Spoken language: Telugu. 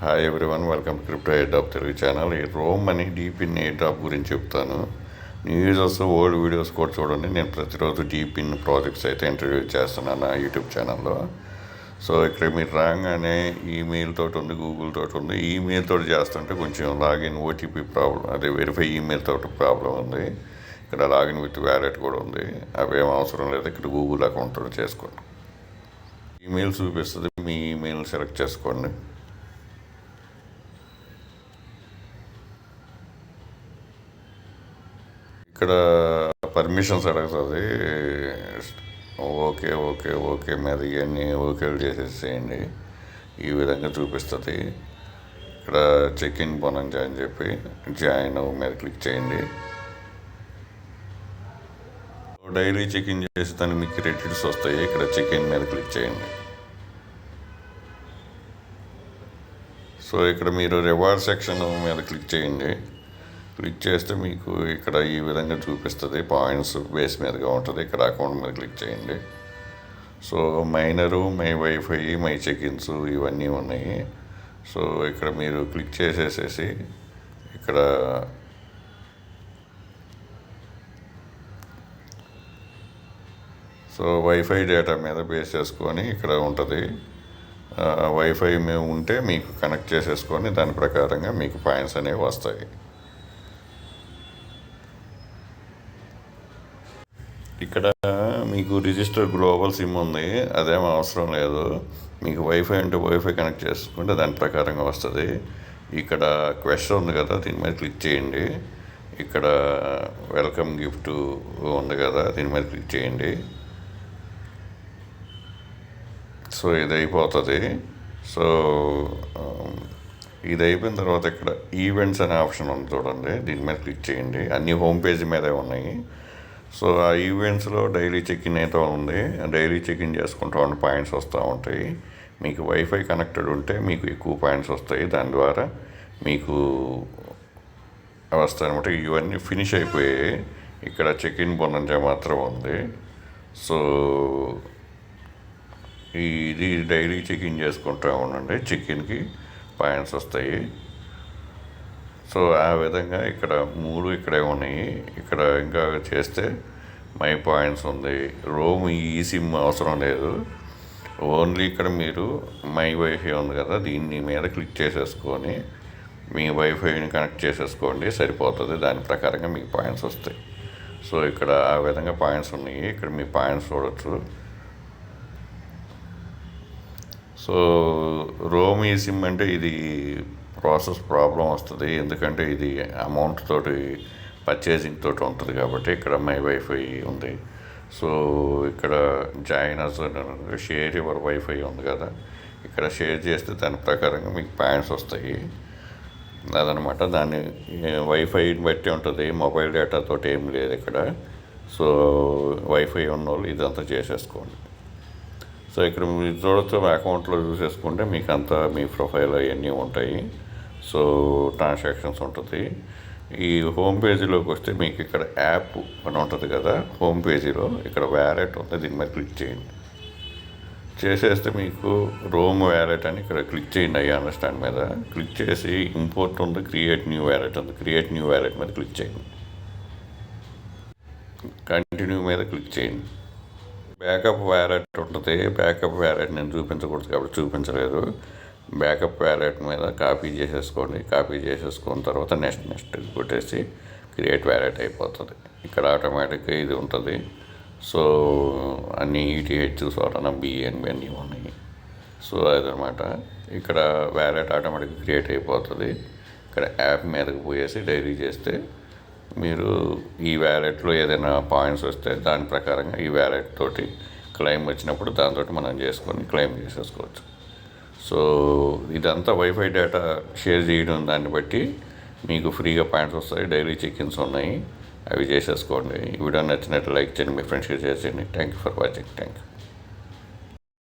Hi everyone, welcome to crypto air drop Telugu channel. ఈ రోమ్ అని డీప్ ఇన్ ఎయిర్ డ్రాప్ గురించి చెప్తాను. న్యూ యూజర్స్ ఓల్డ్ వీడియోస్ కూడా చూడండి. నేను ప్రతిరోజు డీప్ ఇన్ ప్రాజెక్ట్స్ అయితే ఇంటర్వ్యూ చేస్తున్నాను నా యూట్యూబ్ ఛానల్లో. సో ఇక్కడ మీరు రాగానే ఈమెయిల్ తోటి ఉంది, గూగుల్ తోటి ఉంది. ఈమెయిల్ తోటి చేస్తుంటే కొంచెం లాగిన్ ఓటీపీ ప్రాబ్లం, అదే వెరిఫై ఈమెయిల్ తోటి ప్రాబ్లం ఉంది. ఇక్కడ లాగిన్ విత్ వ్యాలెట్ కూడా ఉంది. అవేం అవసరం లేదు. ఇక్కడ గూగుల్ అకౌంట్ తోటి చేసుకోండి. ఈమెయిల్ చూపిస్తుంది, మీ ఈమెయిల్ సెలెక్ట్ చేసుకోండి. ఇక్కడ పర్మిషన్స్ అడుగుతుంది. ఓకే ఓకే ఓకే మీద ఇవన్నీ ఓకేలు చేసేసేయండి. ఈ విధంగా చూపిస్తుంది. ఇక్కడ చెక్ ఇన్ బోనంజా అని చెప్పి జాయిన్ మీద క్లిక్ చేయండి. డైలీ చెక్ ఇన్ చేసి దానికి మీకు క్రెడిట్స్ వస్తాయి. ఇక్కడ చెక్ ఇన్ మీద క్లిక్ చేయండి. సో ఇక్కడ మీరు రివార్డ్ సెక్షన్ మీద క్లిక్ చేయండి. క్లిక్ చేస్తే మీకు ఇక్కడ ఈ విధంగా చూపిస్తుంది. పాయింట్స్ బేస్ మీదగా ఉంటుంది. ఇక్కడ అకౌంట్ మీద క్లిక్ చేయండి. సో మైనరు, మై వైఫై, మై చెకిన్స్ ఇవన్నీ ఉన్నాయి. సో ఇక్కడ మీరు క్లిక్ చేసేసేసి ఇక్కడ సో వైఫై డేటా మీద బేస్ చేసుకొని ఇక్కడ ఉంటుంది. వైఫై మేము ఉంటే మీకు కనెక్ట్ చేసేసుకొని దాని ప్రకారంగా మీకు పాయింట్స్ అనేవి వస్తాయి. ఇక్కడ మీకు రిజిస్టర్ గ్లోబల్ సిమ్ ఉంది, అదేం అవసరం లేదు. మీకు వైఫై అంటే వైఫై కనెక్ట్ చేసుకుంటే దాని ప్రకారంగా వస్తుంది. ఇక్కడ క్వశ్చన్ ఉంది కదా, దీని మీద క్లిక్ చేయండి. ఇక్కడ వెల్కమ్ గిఫ్ట్ ఉంది కదా, దీని మీద క్లిక్ చేయండి. సో ఇది అయిపోతుంది. సో ఇది అయిపోయిన తర్వాత ఇక్కడ ఈవెంట్స్ అనే ఆప్షన్ ఉంది చూడండి, దీని మీద క్లిక్ చేయండి. అన్ని హోమ్ పేజ్ మీదే ఉన్నాయి. సో ఆ ఈవెంట్స్లో డైలీ చెక్-ఇన్ అయితే ఉంది. డైలీ చెక్-ఇన్ చేసుకుంటూ ఉంటే పాయింట్స్ వస్తూ ఉంటాయి. మీకు వైఫై కనెక్టెడ్ ఉంటే మీకు ఎక్కువ పాయింట్స్ వస్తాయి. దాని ద్వారా మీకు వస్తాయి అనమాట. ఇవన్నీ ఫినిష్ అయిపోయాయి. ఇక్కడ చెక్-ఇన్ బోనంజా మాత్రం ఉంది. సో ఇది డైలీ చెక్-ఇన్ చేసుకుంటూ ఉండండి, చెక్-ఇన్కి పాయింట్స్ వస్తాయి. సో ఆ విధంగా ఇక్కడ 3 ఇక్కడే ఉన్నాయి. ఇక్కడ ఇంకా చేస్తే మై పాయింట్స్ ఉంది. రోమ్ ఈ సిమ్ అవసరం లేదు. ఓన్లీ ఇక్కడ మీరు మై వైఫై ఉంది కదా, దీన్ని మీద క్లిక్ చేసేసుకొని మీ వైఫైని కనెక్ట్ చేసేసుకోండి, సరిపోతుంది. దాని ప్రకారంగా మీకు పాయింట్స్ వస్తాయి. సో ఇక్కడ ఆ విధంగా పాయింట్స్ ఉన్నాయి. ఇక్కడ మీ పాయింట్స్ చూడవచ్చు. సో రోమ్ ఈ సిమ్ అంటే ఇది ప్రాసెస్ ప్రాబ్లం వస్తుంది, ఎందుకంటే ఇది అమౌంట్ తోటి పర్చేసింగ్ తోటి ఉంటుంది కాబట్టి. ఇక్కడ మై వైఫై ఉంది. సో ఇక్కడ join us share your wifi ఉంది కదా, ఇక్కడ షేర్ చేస్తే దాని ప్రకారంగా మీకు పాయింట్స్ వస్తాయి. అదనమాట. దాన్ని వైఫైని బట్టి ఉంటుంది, మొబైల్ డేటాతో ఏం లేదు ఇక్కడ. సో వైఫై ఉన్న వాళ్ళు ఇదంతా చేసేసుకోండి. సో ఇక్కడ మీరు చూడొచ్చు, అకౌంట్లో చూసేసుకుంటే మీకు అంతా మీ ప్రొఫైల్ అవన్నీ ఉంటాయి. సో ట్రాన్సాక్షన్స్ ఉంటుంది. ఈ హోమ్ పేజీలోకి వస్తే మీకు ఇక్కడ యాప్ అని ఉంటుంది కదా, హోమ్ పేజీలో ఇక్కడ వ్యాలెట్ ఉంది, దీని మీద క్లిక్ చేయండి. చేసేస్తే మీకు రోమ్ వ్యాలెట్ అని ఇక్కడ క్లిక్ చేయండి. ఐ అండర్స్టాండ్ మీద క్లిక్ చేసి ఇంపోర్ట్ ఉంది, క్రియేట్ న్యూ వ్యాలెట్ ఉంది, క్రియేట్ న్యూ వ్యాలెట్ మీద క్లిక్ చేయండి. కంటిన్యూ మీద క్లిక్ చేయండి. బ్యాకప్ వ్యాలెట్ ఉంటుంది. బ్యాకప్ వ్యాలెట్ నేను చూపించకూడదు కాబట్టి చూపించలేదు. బ్యాకప్ వ్యాలెట్ మీద కాపీ చేసేసుకోండి. కాపీ చేసేసుకున్న తర్వాత నెక్స్ట్ కొట్టేసి క్రియేట్ వ్యాలెట్ అయిపోతుంది. ఇక్కడ ఆటోమేటిక్గా ఇది ఉంటుంది. సో అన్ని ఈటీహెచ్, సోలానా, బిఎన్బి అన్నీ ఉన్నాయి. సో అదనమాట. ఇక్కడ వ్యాలెట్ ఆటోమేటిక్గా క్రియేట్ అయిపోతుంది. ఇక్కడ యాప్ మీదకి పోయేసి డైరీ చేస్తే మీరు ఈ వ్యాలెట్లో ఏదైనా పాయింట్స్ వస్తే దాని ప్రకారంగా ఈ వ్యాలెట్ తోటి క్లెయిమ్ వచ్చినప్పుడు దాంతో మనం చేసుకొని క్లెయిమ్ చేసేసుకోవచ్చు. సో ఇదంతా వైఫై డేటా షేర్ చేయడం దాన్ని బట్టి మీకు ఫ్రీగా పాయింట్స్ వస్తాయి. డైలీ చెక్-ఇన్స్ ఉన్నాయి, అవి చేసేసుకోండి. ఈ వీడియో నచ్చినట్టు లైక్ చేయండి, మీ ఫ్రెండ్స్కి షేర్ చేయండి. Thank you for watching. Thank you.